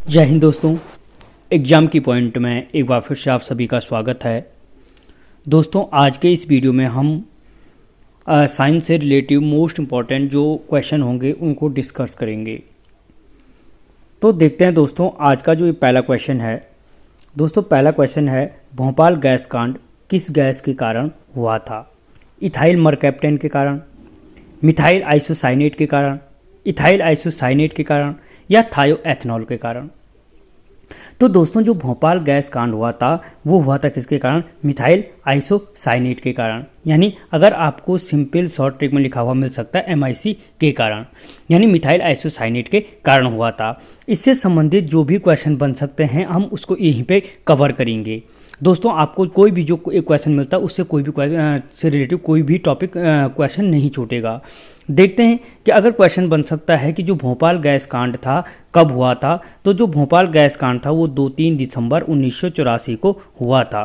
जय हिंद दोस्तों। एग्ज़ाम की पॉइंट में एक बार फिर से आप सभी का स्वागत है। दोस्तों आज के इस वीडियो में हम साइंस से रिलेटिव मोस्ट इम्पॉर्टेंट जो क्वेश्चन होंगे उनको डिस्कस करेंगे। तो देखते हैं दोस्तों आज का जो ये पहला क्वेश्चन है। दोस्तों पहला क्वेश्चन है, भोपाल गैस कांड किस गैस के कारण हुआ था? इथाइल मरकैप्टेन के कारण, मिथाइल आइसोसाइनेट के कारण, इथाइल आइसोसाइनेट के कारण या थायोएथेनॉल के कारण। तो दोस्तों जो भोपाल गैस कांड हुआ था वो हुआ था किसके कारण? मिथाइल आइसोसाइनेट के कारण। यानी अगर आपको सिंपल शॉर्ट ट्रिक में लिखा हुआ मिल सकता है MIC के कारण, यानी मिथाइल आइसोसाइनेट के कारण हुआ था। इससे संबंधित जो भी क्वेश्चन बन सकते हैं हम उसको यहीं पे कवर करेंगे। दोस्तों आपको कोई भी जो एक क्वेश्चन मिलता है उससे कोई भी से रिलेटिव कोई भी टॉपिक क्वेश्चन नहीं छूटेगा। देखते हैं कि अगर क्वेश्चन बन सकता है कि जो भोपाल गैस कांड था कब हुआ था, तो जो भोपाल गैस कांड था वो 2-3 दिसंबर 1984 को हुआ था।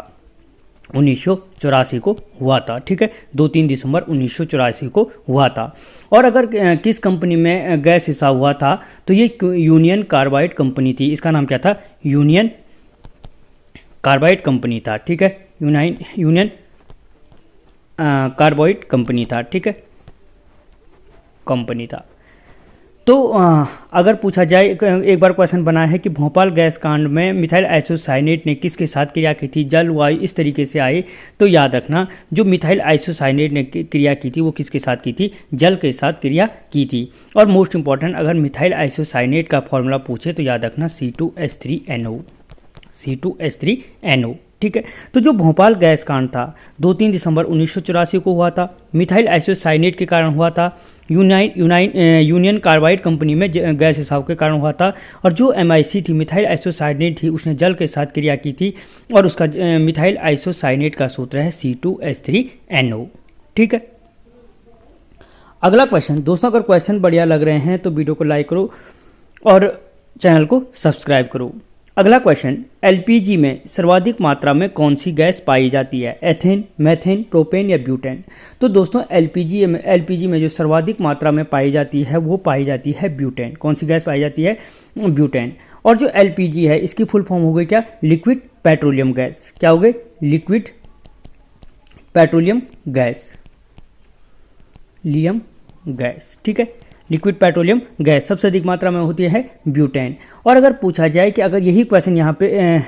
1984 को हुआ था, ठीक है, 2-3 दिसंबर 1984 को हुआ था। और अगर किस कंपनी में गैस रिसा हुआ था तो ये यूनियन कार्बाइड कंपनी थी। इसका नाम क्या था? यूनियन कार्बाइड कंपनी था, ठीक है, यूनियन कार्बाइड कंपनी था, ठीक है, कंपनी था। तो अगर पूछा जाए, एक बार क्वेश्चन बना है कि भोपाल गैस कांड में मिथाइल आइसोसाइनेट ने किसके साथ क्रिया की थी? जल, वायु, इस तरीके से आए तो याद रखना जो मिथाइल आइसोसाइनेट ने क्रिया की थी वो किसके साथ की थी? जल के साथ क्रिया की थी। और मोस्ट इंपॉर्टेंट, अगर मिथाइल आइसोसाइनेट का फॉर्मूला पूछे तो याद रखना C2H3NO, C2H3NO, ठीक है। तो जो भोपाल गैस कांड था 2-3 दिसंबर 1984 को हुआ था, मिथाइल आइसोसाइनेट के कारण हुआ था, यूनियन कार्बाइड कंपनी में गैस रिसाव के कारण हुआ था, और जो MIC थी मिथाइल आइसोसाइनेट थी उसने जल के साथ क्रिया की थी, और उसका मिथाइल आइसोसाइनेट का सूत्र है C2H3NO, ठीक है। अगला क्वेश्चन दोस्तों, अगर क्वेश्चन बढ़िया लग रहे हैं तो वीडियो को लाइक करो और चैनल को सब्सक्राइब करो। अगला क्वेश्चन, LPG में सर्वाधिक मात्रा में कौन सी गैस पाई जाती है? एथेन, मेथेन, प्रोपेन या ब्यूटेन? तो दोस्तों LPG में जो सर्वाधिक मात्रा में पाई जाती है वो पाई जाती है ब्यूटेन। कौन सी गैस पाई जाती है? ब्यूटेन। और जो LPG है इसकी फुल फॉर्म हो गई क्या? Liquid petroleum gas. क्या हो गई? Liquid petroleum gas, Liam gas, ठीक है, लिक्विड पेट्रोलियम गैस सबसे अधिक मात्रा में होती है ब्यूटेन। और अगर पूछा जाए कि अगर यही क्वेश्चन यहाँ पे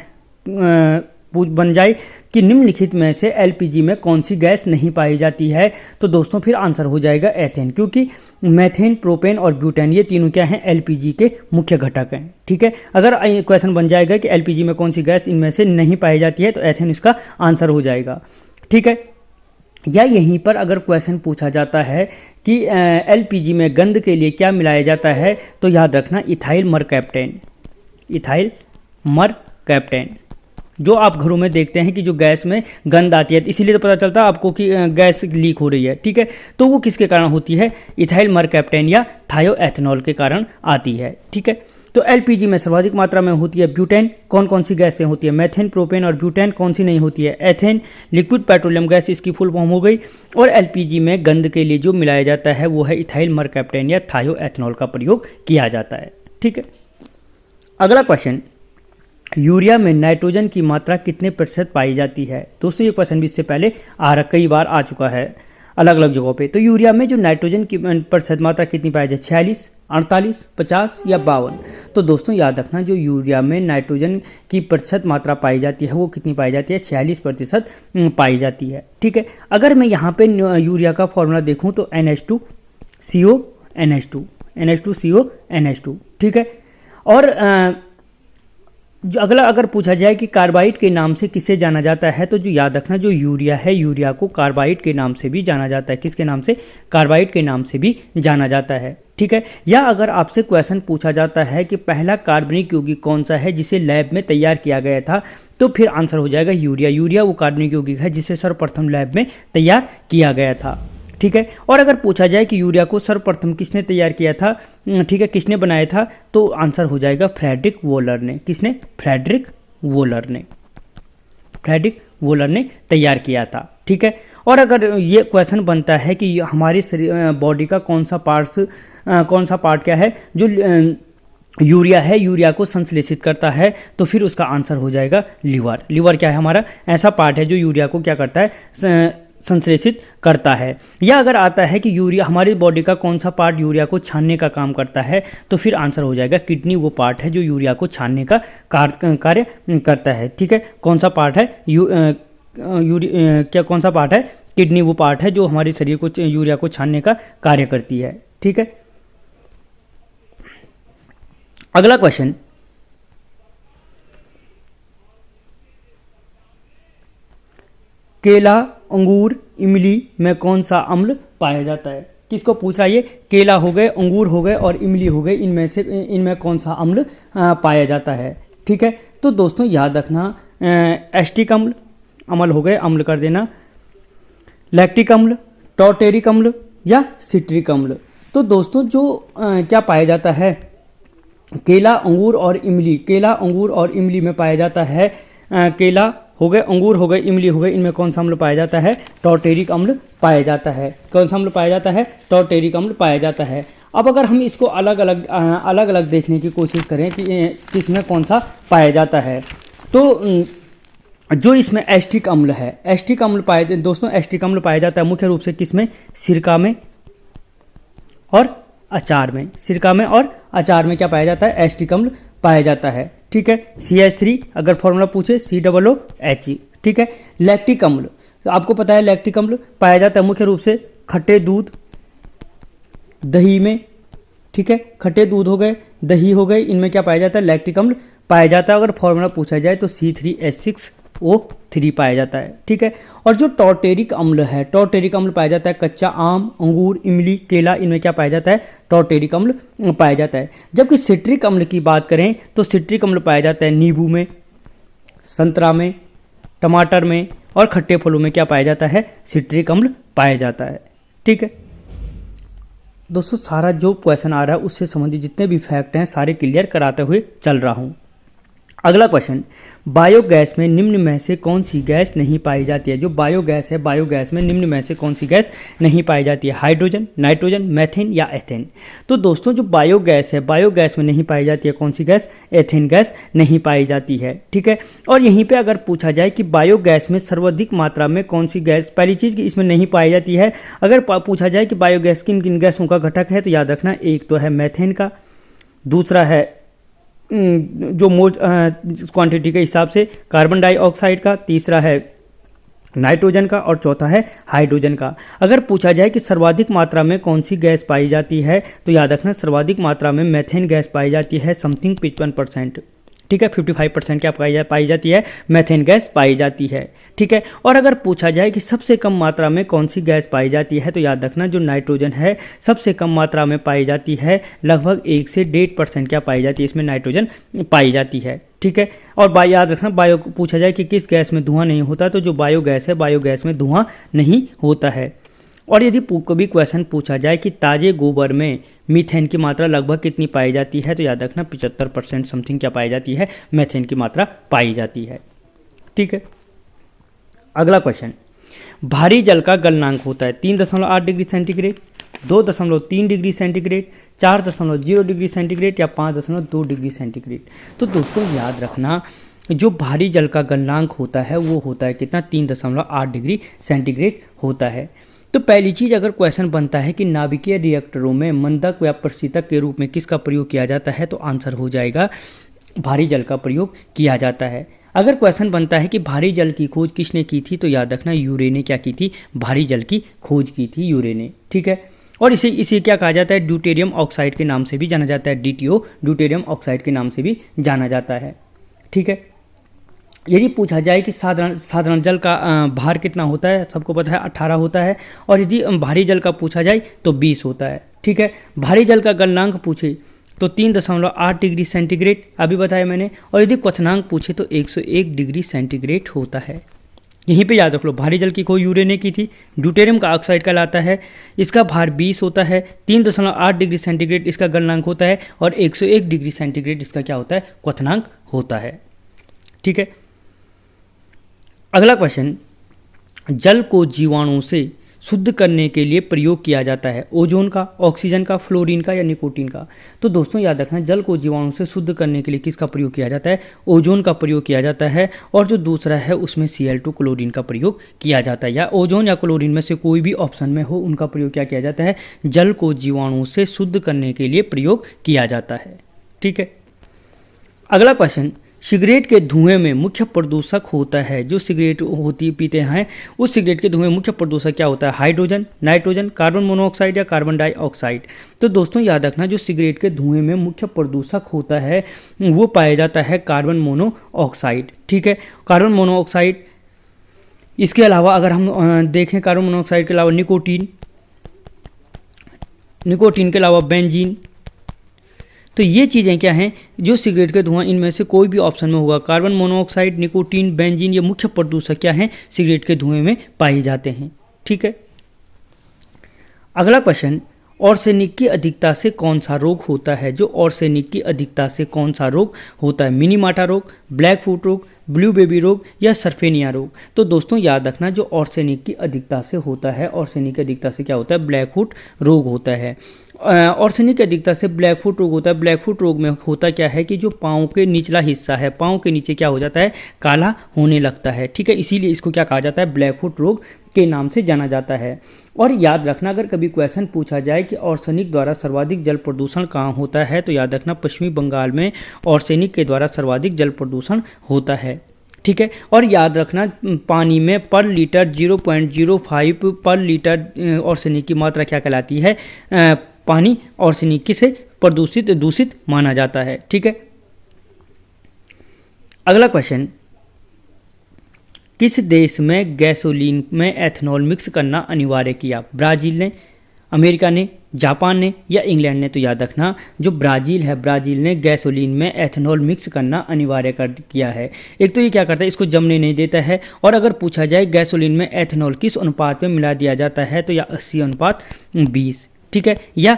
बन जाए कि निम्नलिखित में से LPG में कौन सी गैस नहीं पाई जाती है, तो दोस्तों फिर आंसर हो जाएगा एथेन, क्योंकि मेथेन, प्रोपेन और ब्यूटेन ये तीनों क्या हैं? LPG के मुख्य घटक हैं, ठीक है। अगर क्वेश्चन बन जाएगा कि LPG में कौन सी गैस इनमें से नहीं पाई जाती है तो एथेन इसका आंसर हो जाएगा, ठीक है। या यहीं पर अगर क्वेश्चन पूछा जाता है कि LPG में गंध के लिए क्या मिलाया जाता है, तो याद रखना इथाइल मरकैप्टेन, इथाइल मरकैप्टेन। जो आप घरों में देखते हैं कि जो गैस में गंध आती है, इसीलिए तो पता चलता है आपको कि गैस लीक हो रही है, ठीक है, तो वो किसके कारण होती है? इथाइल मरकैप्टेन या थायोएथेनॉल के कारण आती है, ठीक है। तो LPG में सर्वाधिक मात्रा में होती है ब्यूटेन। कौन कौन सी गैसें होती है? मेथेन, प्रोपेन और ब्यूटेन। कौन सी नहीं होती है? एथेन। लिक्विड पेट्रोलियम गैस इसकी फुल फॉर्म हो गई। और LPG में गंध के लिए जो मिलाया जाता है वो है इथाइल मरकैप्टेन या थायोएथेनॉल का प्रयोग किया जाता है, ठीक है। अगला क्वेश्चन, यूरिया में नाइट्रोजन की मात्रा कितने प्रतिशत पाई जाती है? दोस्तों ये क्वेश्चन भी इससे पहले कई बार आ चुका है अलग अलग जगहों पे। तो यूरिया में जो नाइट्रोजन की प्रतिशत मात्रा कितनी पाई जाती है? 46, 48, 50 या 52? तो दोस्तों याद रखना जो यूरिया में नाइट्रोजन की प्रतिशत मात्रा पाई जाती है वो कितनी पाई जाती है? 46% पाई जाती है, ठीक है। अगर मैं यहाँ पे यूरिया का फॉर्मूला देखूँ तो NH2CO NH2, NH2CO NH2, ठीक है। और जो अगला अगर पूछा जाए कि कार्बाइड के नाम से किसे जाना जाता है, तो जो याद रखना जो यूरिया है, यूरिया को कार्बाइड के नाम से भी जाना जाता है। किसके नाम से? कार्बाइड के नाम से भी जाना जाता है, ठीक है। या अगर आपसे क्वेश्चन पूछा जाता है कि पहला कार्बनिक यौगिक कौन सा है जिसे लैब में तैयार किया गया था, तो फिर आंसर हो जाएगा यूरिया। यूरिया वो कार्बनिक यौगिक है जिसे सर्वप्रथम लैब में तैयार किया गया था, ठीक है। और अगर पूछा जाए कि यूरिया को सर्वप्रथम किसने तैयार किया था, ठीक है, किसने बनाया था, तो आंसर हो जाएगा फ्रेडरिक वोलर ने। किसने? फ्रेडरिक वोलर ने, फ्रेडरिक वोलर ने तैयार किया था, ठीक है। और अगर ये क्वेश्चन बनता है कि हमारी बॉडी का कौन सा पार्ट क्या है जो यूरिया है, यूरिया को संश्लेषित करता है, तो फिर उसका आंसर हो जाएगा लीवर। लीवर क्या है हमारा, ऐसा पार्ट है जो यूरिया को क्या करता है, संश्लेषित करता है। या अगर आता है कि यूरिया, हमारी बॉडी का कौन सा पार्ट यूरिया को छानने का काम करता है, तो फिर आंसर हो जाएगा किडनी वो पार्ट है जो यूरिया को छानने का कार्य करता है। ठीक है, कौन सा पार्ट है, कौन सा पार्ट है, किडनी वो पार्ट है जो हमारे शरीर को यूरिया को छानने का कार्य करती है। ठीक है, अगला क्वेश्चन, केला, अंगूर, इमली में कौन सा अम्ल पाया जाता है? किसको पूछ रहा है ये? केला हो गए, अंगूर हो गए और इमली हो गए, इनमें कौन सा अम्ल पाया जाता है? ठीक है, तो दोस्तों याद रखना, एस्टिक अम्ल हो गए, अम्ल कर देना, लैक्टिक अम्ल, टॉर्टेरिक अम्ल या सिट्रिक अम्ल। तो दोस्तों जो क्या पाया जाता है, केला, अंगूर और इमली, केला, अंगूर और इमली में पाया जाता है, केला हो गए, अंगूर हो गए, इमली हो गए, इनमें कौन सा अम्ल पाया जाता है? टॉर्टेरिक अम्ल पाया जाता है। कौन सा अम्ल पाया जाता है? टॉर्टेरिक अम्ल पाया जाता है। अब अगर हम इसको अलग अलग देखने की कोशिश करें कि किसमें कौन सा पाया जाता है, तो जो इसमें एस्टिक अम्ल है, एस्टिक अम्ल पाया, दोस्तों एस्टिक अम्ल पाया जाता है मुख्य रूप से किसमें? सिरका में और अचार में। सिरका में और अचार में क्या पाया जाता है? एस्टिक अम्ल पाया जाता है। ठीक है, CH3 अगर फॉर्मूला पूछे COOH। ठीक है, लैक्टिक अम्ल, तो आपको पता है लैक्टिक अम्ल पाया जाता है मुख्य रूप से खट्टे दूध, दही में। ठीक है, खट्टे दूध हो गए, दही हो गए, इनमें क्या पाया जाता है? लैक्टिक अम्ल पाया जाता है। अगर फॉर्मूला पूछा जाए तो C3H6O3 पाया जाता है। ठीक है, और जो टॉर्टेरिक अम्ल है, टॉर्टेरिक अम्ल पाया जाता है कच्चा आम, अंगूर, इमली, केला, इनमें क्या पाया जाता है? टॉर्टेरिक अम्ल पाया जाता है। जबकि सिट्रिक अम्ल की बात करें तो सिट्रिक अम्ल पाया जाता है नींबू में, संतरा में, टमाटर में और खट्टे फलों में क्या पाया जाता है? सिट्रिक अम्ल पाया जाता है। ठीक है दोस्तों, सारा जो क्वेश्चन आ रहा है उससे संबंधित जितने भी फैक्ट हैं सारे क्लियर कराते हुए चल रहा हूं। अगला क्वेश्चन, बायोगैस में निम्न में से कौन सी गैस नहीं पाई जाती है? जो बायोगैस है, बायोगैस में निम्न में से कौन सी गैस नहीं पाई जाती है? हाइड्रोजन, नाइट्रोजन, मेथेन या एथेन? तो दोस्तों जो बायोगैस है, बायोगैस में नहीं पाई जाती है कौन सी गैस? एथेन गैस नहीं पाई जाती है। ठीक है, और यहीं पे अगर पूछा जाए कि बायोगैस में सर्वाधिक मात्रा में कौन सी गैस, पहली चीज़ कि इसमें नहीं पाई जाती है। अगर पूछा जाए कि बायोगैस किन किन गैसों का घटक है, तो याद रखना एक तो है मेथेन का, दूसरा है जो मोल क्वांटिटी के हिसाब से कार्बन डाइऑक्साइड का, तीसरा है नाइट्रोजन का और चौथा है हाइड्रोजन का। अगर पूछा जाए कि सर्वाधिक मात्रा में कौन सी गैस पाई जाती है, तो याद रखना सर्वाधिक मात्रा में मेथेन गैस पाई जाती है, समथिंग 55%। ठीक है, 55% क्या पाई जाती है? मेथेन गैस पाई जाती है। ठीक है, और अगर पूछा जाए कि सबसे कम मात्रा में कौन सी गैस पाई जाती है, तो याद रखना जो नाइट्रोजन है सबसे कम मात्रा में पाई जाती है, लगभग 1 से 1.5% क्या पाई जाती है? इसमें नाइट्रोजन पाई जाती है। ठीक है, और याद रखना बायो पूछा जाए कि किस गैस में धुआं नहीं होता, तो जो बायोगैस है, बायोगैस में धुआं नहीं होता है। और यदि कभी क्वेश्चन पूछा जाए कि ताजे गोबर में मीथेन की मात्रा लगभग कितनी पाई जाती है, तो याद रखना 75% समथिंग क्या पाई जाती है? मीथेन की मात्रा पाई जाती है। ठीक है, अगला क्वेश्चन, भारी जल का गलनांक होता है 3.8 degree centigrade, 2.3 degree centigrade, 4.0 degree centigrade या 5.2 डिग्री सेंटीग्रेड। तो दोस्तों याद रखना जो भारी जल का गलनांक होता है वो होता है कितना? 3.8 डिग्री सेंटीग्रेड होता है। तो पहली चीज़ अगर क्वेश्चन बनता है कि नाभिकीय रिएक्टरों में मंदक या प्रशीतक के रूप में किसका प्रयोग किया जाता है, तो आंसर हो जाएगा भारी जल का प्रयोग किया जाता है। अगर क्वेश्चन बनता है कि भारी जल की खोज किसने की थी, तो याद रखना यूरे ने क्या की थी? भारी जल की खोज की थी यूरे ने। ठीक है, और इसे क्या कहा जाता है? ड्यूटेरियम ऑक्साइड के नाम से भी जाना जाता है, DTO, ड्यूटेरियम ऑक्साइड के नाम से भी जाना जाता है। ठीक है, यदि पूछा जाए कि साधारण जल का भार कितना होता है, सबको पता है 18 होता है, और यदि भारी जल का पूछा जाए तो 20 होता है। ठीक है, भारी जल का गलनांक पूछे तो 3.8 डिग्री सेंटीग्रेड अभी बताया मैंने, और यदि क्वथनांक पूछे तो 101 डिग्री सेंटीग्रेड होता है। यहीं पे याद रख लो, भारी जल की खोज यूरे ने की थी, ड्यूटेरियम का ऑक्साइड कहलाता है, इसका भार 20 होता है, 3.8 डिग्री सेंटीग्रेड इसका गलनांक होता है, और 101 डिग्री सेंटीग्रेड इसका क्या होता है? क्वथनांक होता है। ठीक है, अगला क्वेश्चन, जल को जीवाणुओं से शुद्ध करने के लिए प्रयोग किया जाता है? ओजोन का, ऑक्सीजन का, फ्लोरीन का या निकोटीन का? तो दोस्तों याद रखना, जल को जीवाणु से शुद्ध करने के लिए किसका प्रयोग किया जाता है? ओजोन का प्रयोग किया जाता है। और जो दूसरा है उसमें Cl2 क्लोरीन का प्रयोग किया जाता है। या ओजोन या क्लोरीन में से कोई भी ऑप्शन में हो, उनका प्रयोग क्या किया जाता है? जल को जीवाणु से शुद्ध करने के लिए प्रयोग किया जाता है। ठीक है। अगला क्वेश्चन, सिगरेट के धुएं में मुख्य प्रदूषक होता है, जो सिगरेट होती पीते हैं उस सिगरेट के धुएं में मुख्य प्रदूषक क्या होता है? हाइड्रोजन, नाइट्रोजन, कार्बन मोनोऑक्साइड या कार्बन डाइऑक्साइड? तो दोस्तों याद रखना, जो सिगरेट के धुएं में मुख्य प्रदूषक होता है वो पाया जाता है कार्बन मोनोऑक्साइड। ठीक है, कार्बन मोनोऑक्साइड। इसके अलावा अगर हम देखें, कार्बन मोनोऑक्साइड के अलावा निकोटीन के अलावा बेंजीन। तो ये चीज़ें क्या हैं? जो सिगरेट के धुआं, इनमें से कोई भी ऑप्शन में होगा। कार्बन मोनोऑक्साइड, निकोटीन, बेंजीन, ये मुख्य प्रदूषक क्या हैं? सिगरेट के धुएं में पाए जाते हैं। ठीक है। अगला क्वेश्चन, आर्सेनिक की अधिकता से कौन सा रोग होता है? जो आर्सेनिक की अधिकता से कौन सा रोग होता है? मिनीमाटा रोग, ब्लैक फुट रोग, ब्लू बेबी रोग या सर्फेनिया रोग? तो दोस्तों याद रखना, जो आर्सेनिक की अधिकता से होता है, आर्सेनिक की अधिकता से क्या होता है? ब्लैक फुट रोग होता है। आर्सेनिक की अधिकता से ब्लैक फुट रोग होता है। ब्लैक फुट रोग में होता क्या है कि जो पाँव के निचला हिस्सा है, पाँव के नीचे क्या हो जाता है? काला होने लगता है। ठीक है, इसीलिए इसको क्या कहा जाता है? ब्लैक फुट रोग के नाम से जाना जाता है। और याद रखना, अगर कभी क्वेश्चन पूछा जाए कि आर्सेनिक द्वारा सर्वाधिक जल प्रदूषण कहाँ होता है, तो याद रखना पश्चिमी बंगाल में आर्सेनिक के द्वारा सर्वाधिक जल प्रदूषण होता है। ठीक है। और याद रखना, पानी में पर लीटर 0.05 पर लीटर आर्सेनिक की मात्रा क्या कहलाती है? पानी आर्सेनिक से दूषित माना जाता है। ठीक है। अगला क्वेश्चन, किस देश में गैसोलीन में एथनॉल मिक्स करना अनिवार्य किया? ब्राजील ने, अमेरिका ने, जापान ने या इंग्लैंड ने? तो याद रखना, जो ब्राज़ील है, ब्राज़ील ने गैसोलीन में एथनॉल मिक्स करना अनिवार्य कर किया है। एक तो ये क्या करता है? इसको जमने नहीं देता है। और अगर पूछा जाए गैसोलीन में एथनॉल किस अनुपात में मिला दिया जाता है, तो या 80:20, ठीक है, या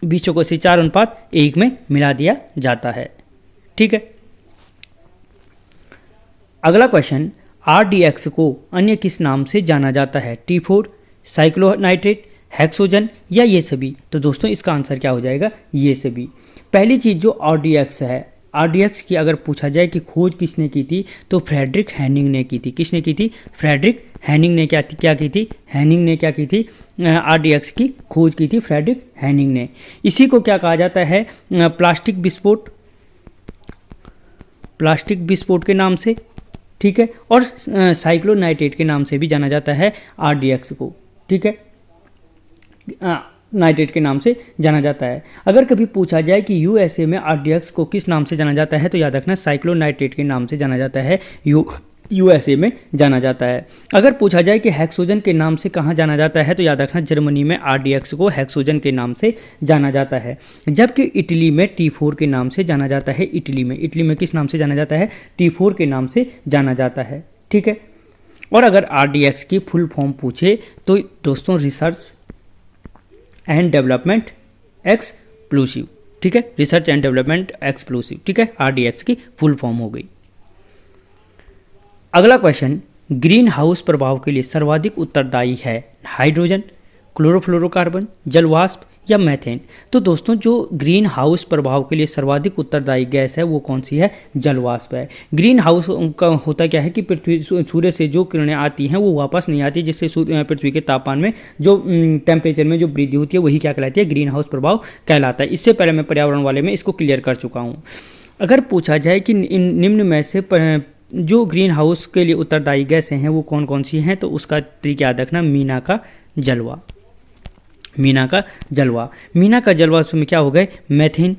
20 को 4:1 में मिला दिया जाता है। ठीक है। अगला क्वेश्चन, RDX को अन्य किस नाम से जाना जाता है? T4, साइक्लोनाइट्रेट, हेक्सोजन या ये सभी? तो दोस्तों इसका आंसर क्या हो जाएगा? ये सभी। पहली चीज़ जो RDX है, RDX की अगर पूछा जाए कि खोज किसने की थी, तो फ्रेडरिक हैनिंग ने की थी। किसने की थी? फ्रेडरिक हैनिंग ने क्या की थी? हैनिंग ने क्या की थी? RDX की खोज की थी फ्रेडरिक हैनिंग ने। इसी को क्या कहा जाता है? प्लास्टिक विस्फोट के नाम से। ठीक है। और साइक्लोनाइट्रेट के नाम से भी जाना जाता है RDX को। ठीक है, नाइट्रेट के नाम से जाना जाता है। अगर कभी पूछा जाए कि USA में RDX को किस नाम से जाना जाता है, तो याद रखना साइक्लोनाइट्रेट के नाम से जाना जाता है, USA में जाना जाता है। अगर पूछा जाए कि हेक्सोजन के नाम से कहाँ जाना जाता है, तो याद रखना जर्मनी में RDX को हेक्सोजन के नाम से जाना जाता है। जबकि इटली में T4 के नाम से जाना जाता है। इटली में किस नाम से जाना जाता है? T4 के नाम से जाना जाता है। ठीक है। और अगर RDX की फुल फॉर्म पूछे, तो दोस्तों रिसर्च एंड डेवलपमेंट एक्सप्लोसिव। ठीक है, रिसर्च एंड डेवलपमेंट एक्सप्लोसिव। ठीक है, RDX की फुल फॉर्म हो गई। अगला क्वेश्चन, ग्रीन हाउस प्रभाव के लिए सर्वाधिक उत्तरदायी है हाइड्रोजन, क्लोरोफ्लोरोकार्बन, जलवाष्प या मैथेन? तो दोस्तों जो ग्रीन हाउस प्रभाव के लिए सर्वाधिक उत्तरदायी गैस है वो कौन सी है? जलवाष्प है। ग्रीन हाउस का होता क्या है कि पृथ्वी सूर्य से जो किरणें आती हैं वो वापस नहीं आती, जिससे पृथ्वी के तापमान में जो टेम्परेचर में जो वृद्धि होती है वही क्या कहलाती है? ग्रीन हाउस प्रभाव कहलाता है। इससे पहले मैं पर्यावरण वाले में इसको क्लियर कर चुका हूँ। अगर पूछा जाए कि निम्न में से जो ग्रीन हाउस के लिए उत्तरदायी गैसें हैं वो कौन कौन सी हैं, तो उसका ट्रिक याद रखना, मीना का जलवा। मीना का जलवा में क्या हो गए? मेथेन।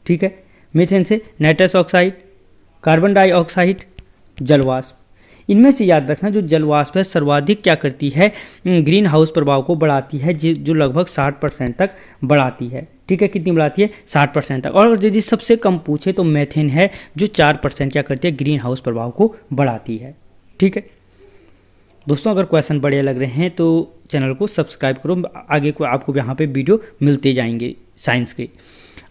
ठीक है, मेथेन से नाइट्रस ऑक्साइड, कार्बन डाइऑक्साइड, जलवाष्प। इनमें से याद रखना जो जलवाष्प है सर्वाधिक क्या करती है? ग्रीन हाउस प्रभाव को बढ़ाती है, जो लगभग 60% तक बढ़ाती है। ठीक है, कितनी बढ़ाती है? 60% तक। और यदि सबसे कम पूछे तो मेथेन है, जो 4% क्या करती है? ग्रीन हाउस प्रभाव को बढ़ाती है। ठीक है दोस्तों, अगर क्वेश्चन बढ़िया लग रहे हैं तो चैनल को सब्सक्राइब करो, आगे को आपको यहाँ पे वीडियो मिलते जाएंगे साइंस के।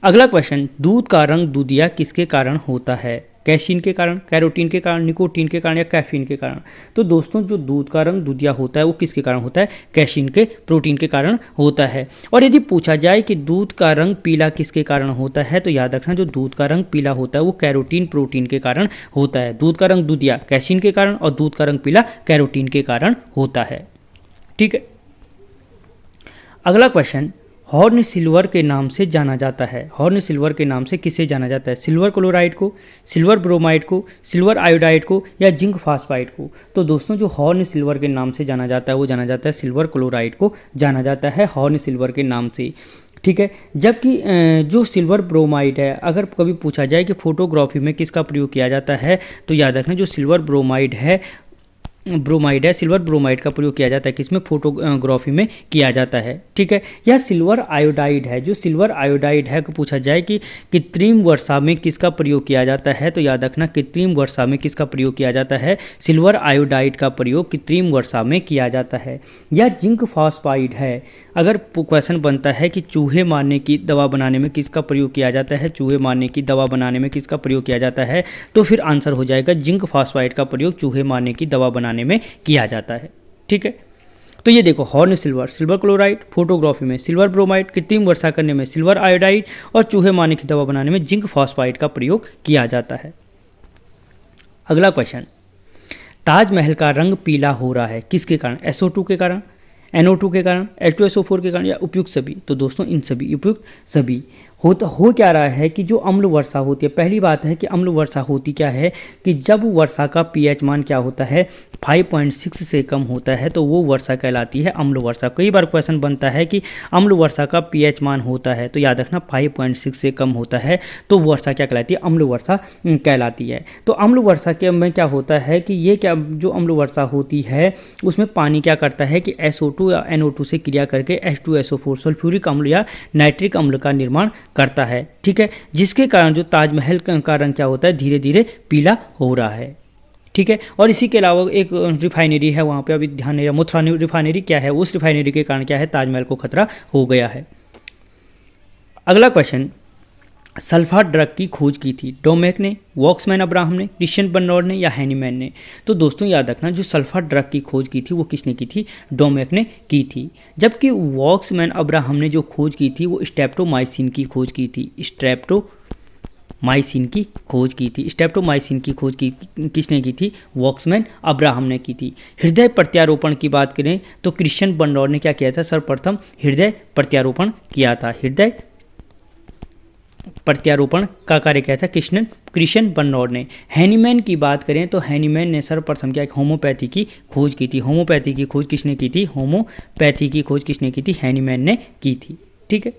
अगला क्वेश्चन, दूध का रंग दूधिया किसके कारण होता है? कैसीन के कारण, कैरोटीन के कारण, निकोटीन के कारण या कैफीन के कारण। तो दोस्तों जो दूध का रंग दूधिया होता है वो किसके कारण होता है? कैसीन के प्रोटीन के कारण होता है। और यदि पूछा जाए कि दूध का रंग पीला किसके कारण होता है, तो याद रखना जो दूध का रंग पीला होता है वो कैरोटीन प्रोटीन के कारण होता है। दूध का रंग दूधिया कैसीन के कारण और दूध का रंग पीला कैरोटीन के कारण होता है। ठीक है, अगला क्वेश्चन, हॉर्न सिल्वर के नाम से जाना जाता है। हॉर्न सिल्वर के नाम से किसे जाना जाता है? सिल्वर क्लोराइड को, सिल्वर ब्रोमाइड को, सिल्वर आयोडाइड को या जिंक फास्फाइड को? तो दोस्तों जो हॉर्न सिल्वर के नाम से जाना जाता है वो जाना जाता है सिल्वर क्लोराइड को जाना जाता है हॉर्न सिल्वर के नाम से। ठीक है, जबकि जो सिल्वर ब्रोमाइड है, अगर कभी पूछा जाए कि फोटोग्राफी में किसका प्रयोग किया जाता है, तो याद रखना जो सिल्वर ब्रोमाइड है सिल्वर ब्रोमाइड का प्रयोग किया जाता है किसमें? फोटोग्राफी में किया जाता है। ठीक है, यह सिल्वर आयोडाइड है। जो सिल्वर आयोडाइड है, को पूछा जाए कि कृत्रिम वर्षा में किसका प्रयोग किया जाता है, तो याद रखना कृत्रिम वर्षा में किसका प्रयोग किया जाता है? सिल्वर आयोडाइड का प्रयोग कृत्रिम वर्षा में किया जाता है। यह जिंक फॉस्फाइड है। अगर क्वेश्चन बनता है कि चूहे मारने की दवा बनाने में किसका प्रयोग किया जाता है, चूहे मारने की दवा बनाने में किसका प्रयोग किया जाता है, तो फिर आंसर हो जाएगा जिंक फॉस्फाइड का प्रयोग चूहे मारने की दवा बनाने में किया जाता है। ठीक है, तो ये देखो horn silver, silver chloride, photography में सिल्वर ब्रोमाइड, कृत्रिम वर्षा करने में सिल्वर आयोडाइड और चूहे मारने की दवा बनाने में जिंक फॉस्फाइड का प्रयोग किया जाता है। अगला क्वेश्चन, ताजमहल का रंग पीला हो रहा है किसके कारण? SO2 के कारण, NO2 के कारण, H2SO4 के कारण या उपयुक्त सभी? तो दोस्तों इन सभी, उपयुक्त सभी। हो क्या रहा है कि जो अम्ल वर्षा होती है, पहली बात है कि अम्ल वर्षा होती क्या है कि जब वर्षा का pH मान क्या होता है 5.6 से कम होता है तो वो वर्षा कहलाती है अम्ल वर्षा। कई बार क्वेश्चन बनता है कि अम्ल वर्षा का pH मान होता है, तो याद रखना 5.6 से कम होता है तो वर्षा क्या कहलाती है? अम्ल वर्षा कहलाती है। तो अम्ल वर्षा के में क्या होता है कि ये क्या जो अम्ल वर्षा होती है उसमें पानी क्या करता है कि SO2 या NO2 से क्रिया करके H2SO4 सल्फ्यूरिक अम्ल या नाइट्रिक अम्ल का निर्माण करता है। ठीक है, जिसके कारण जो ताजमहल का रंग क्या होता है? धीरे धीरे पीला हो रहा है। ठीक है, और इसी के अलावा एक रिफाइनरी है वहाँ पे, अभी ध्यान नहीं, मथुरा रिफाइनरी क्या है, उस रिफाइनरी के कारण क्या है ताजमहल को खतरा हो गया है। अगला क्वेश्चन, सल्फा ड्रग की खोज की थी डोमेक ने, वॉक्समैन अब्राहम ने, क्रिश्चियन बर्नौड ने या हैनीमैन ने? तो दोस्तों याद रखना जो सल्फा ड्रग की खोज की थी वो किसने की थी? डोमेक ने की थी। जबकि वॉक्समैन अब्राहम ने जो खोज की थी वो स्ट्रेप्टोमाइसिन की खोज की थी। स्ट्रेप्टोमाइसिन की खोज की थी। स्ट्रेप्टोमाइसिन की खोज की किसने की थी? वॉक्समैन अब्राहम ने की थी। हृदय प्रत्यारोपण की बात करें तो क्रिश्चियन बर्नौड ने क्या किया था? सर्वप्रथम हृदय प्रत्यारोपण किया था। हृदय प्रत्यारोपण का कार्य किया था क्रिश्चियन बर्नौड ने। हैनीमैन की बात करें तो हैनीमैन ने सर्वप्रथम क्या होम्योपैथी की खोज की थी। होम्योपैथी की खोज किसने की थी? होम्योपैथी की खोज किसने की थी? हैनीमैन ने की थी। ठीक है,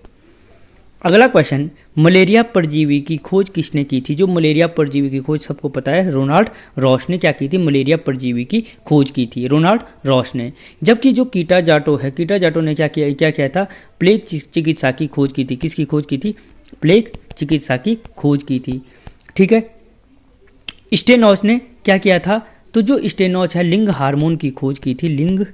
अगला क्वेश्चन, मलेरिया परजीवी की खोज किसने की थी? जो मलेरिया परजीवी की खोज सबको पता है रोनाल्ड रॉस ने क्या की थी? मलेरिया परजीवी की खोज की थी रोनाल्ड रॉस ने। जबकि जो कीटा जाटो है, कीटा जाटो ने क्या किया था? प्लेग चिकित्सा की खोज की थी। किसकी खोज की थी? प्लेग चिकित्सा की खोज की थी। ठीक है, स्टेनॉच ने क्या किया था? तो जो स्टेनॉच है लिंग हार्मोन की खोज की थी। लिंग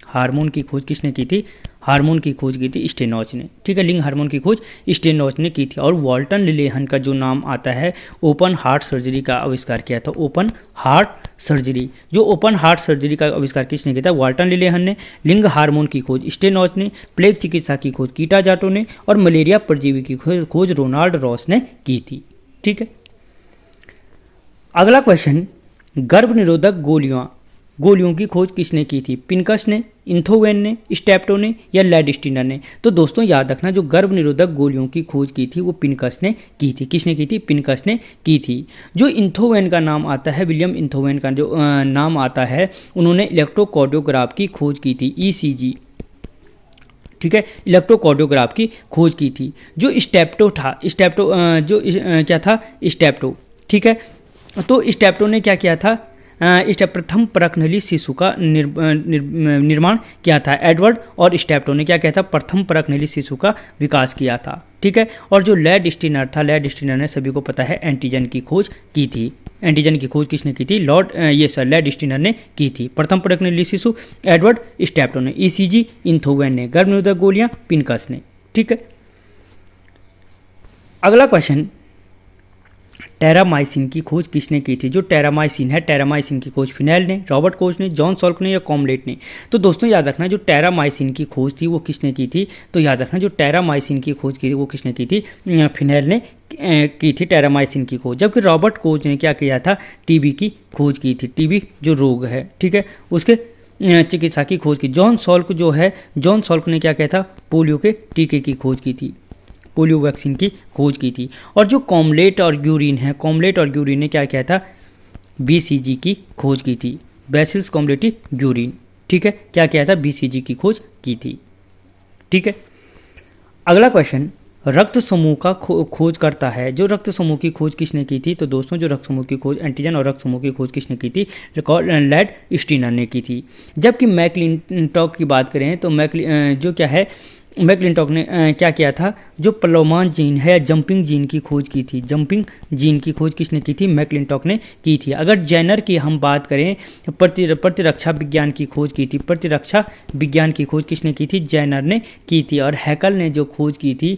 हार्मोन की खोज किसने की थी? हार्मोन की खोज की थी स्टेनॉच ने। ठीक है, लिंग हार्मोन की खोज स्टेनॉच ने की थी। और वाल्टन लिलेहन का जो नाम आता है, ओपन हार्ट सर्जरी का आविष्कार किया था। ओपन हार्ट सर्जरी, जो ओपन हार्ट सर्जरी का आविष्कार किसने किया था? वाल्टन लिलेहन ने। लिंग हार्मोन की खोज स्टेनॉच ने, प्लेग चिकित्सा की खोज कीटा जाटो ने और मलेरिया परजीवी की खोज रोनाल्ड रॉस ने की थी। ठीक है, अगला क्वेश्चन, गर्भ निरोधक गोलियों की खोज किसने की थी? पिनकस ने, इंथोवेन ने, स्टेप्टो ने या लैडिस्टिनर ने? तो दोस्तों याद रखना जो गर्भ निरोधक गोलियों की खोज की थी वो पिनकस ने की थी। किसने की थी? पिनकस ने की थी। जो इंथोवेन का नाम आता है, विलियम इंथोवेन का जो नाम आता है, उन्होंने इलेक्ट्रोकार्डियोग्राफ की खोज की थी। ECG, ठीक है, इलेक्ट्रोकार्डियोग्राफ की खोज की थी। जो स्टेप्टो था, क्या था? स्टेप्टो। ठीक है, तो स्टेप्टो ने क्या किया था? इस प्रथम परखनली शिशु का निर्माण किया था। एडवर्ड और स्टेप्टो ने क्या किया था? प्रथम परखनली शिशु का विकास किया था। ठीक है, और जो लैडिस्टिनर था, लैडिस्टिनर ने सभी को पता है एंटीजन की खोज की थी। एंटीजन की खोज किसने की थी? लैडिस्टिनर ने की थी। प्रथम परखनली शिशु एडवर्ड स्टेप्टो ने, ECG इंथोवेन ने, गर्भ निरोधक गोलियां पिनकस ने। ठीक है, अगला क्वेश्चन, टेरामाइसिन की खोज किसने की थी? जो टेरामाइसिन है, टेरामाइसिन की खोज फिनेल ने, रॉबर्ट कोच ने, जॉन सॉल्क ने या कॉमलेट ने? तो दोस्तों याद रखना जो टेरामाइसिन की खोज थी वो किसने की थी? तो याद रखना जो टेरामाइसिन की खोज की थी वो किसने की थी? फिनेल ने की थी टेरामाइसिन की खोज। जबकि रॉबर्ट कोच ने क्या किया था? टीबी की खोज की थी, टीबी जो रोग है, ठीक है, उसके चिकित्सा की खोज की। जॉन सॉल्क जो है, जॉन सॉल्क ने क्या किया था? पोलियो के टीके की खोज की थी, पोलियो वैक्सीन की खोज की थी। और जो कॉमलेट और ग्यूरिन है, कॉमलेट और ग्यूरिन ने क्या किया था? बीसीजी की खोज की थी, बैसिलस कॉमलेटी ग्यूरिन, ठीक है, क्या किया था? बीसीजी की खोज की थी, ठीक है। अगला क्वेश्चन, रक्त समूह का खोज करता है। जो रक्त समूह की खोज किसने की थी? तो दोस्तों जो रक्त समूह की खोज, एंटीजन और रक्त समूह की खोज किसने की थी? लैड स्टीनर ने की थी। जबकि मैकलिंटॉक की बात करें तो जो क्या है, मैकलिंटॉक ने क्या किया था? जो प्लोमान जीन है, जंपिंग जीन की खोज की थी, जंपिंग जीन की खोज किसने की थी? मैकलिंटॉक ने की थी। अगर जेनर की हम बात करें, प्रतिरक्षा विज्ञान की खोज की थी, प्रतिरक्षा विज्ञान की खोज किसने की थी? जेनर ने की थी। और हैकल ने जो खोज की थी,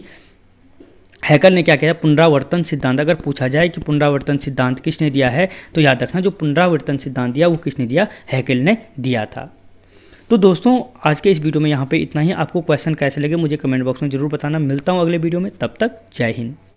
हैकल ने क्या किया? पुनरावर्तन सिद्धांत। अगर पूछा जाए कि पुनरावर्तन सिद्धांत किसने दिया है, तो याद रखना जो पुनरावर्तन सिद्धांत दिया वो किसने दिया? हैकल ने दिया था। तो दोस्तों आज के इस वीडियो में यहाँ पे इतना ही। आपको क्वेश्चन कैसे लगे मुझे कमेंट बॉक्स में जरूर बताना। मिलता हूँ अगले वीडियो में, तब तक जय हिंद।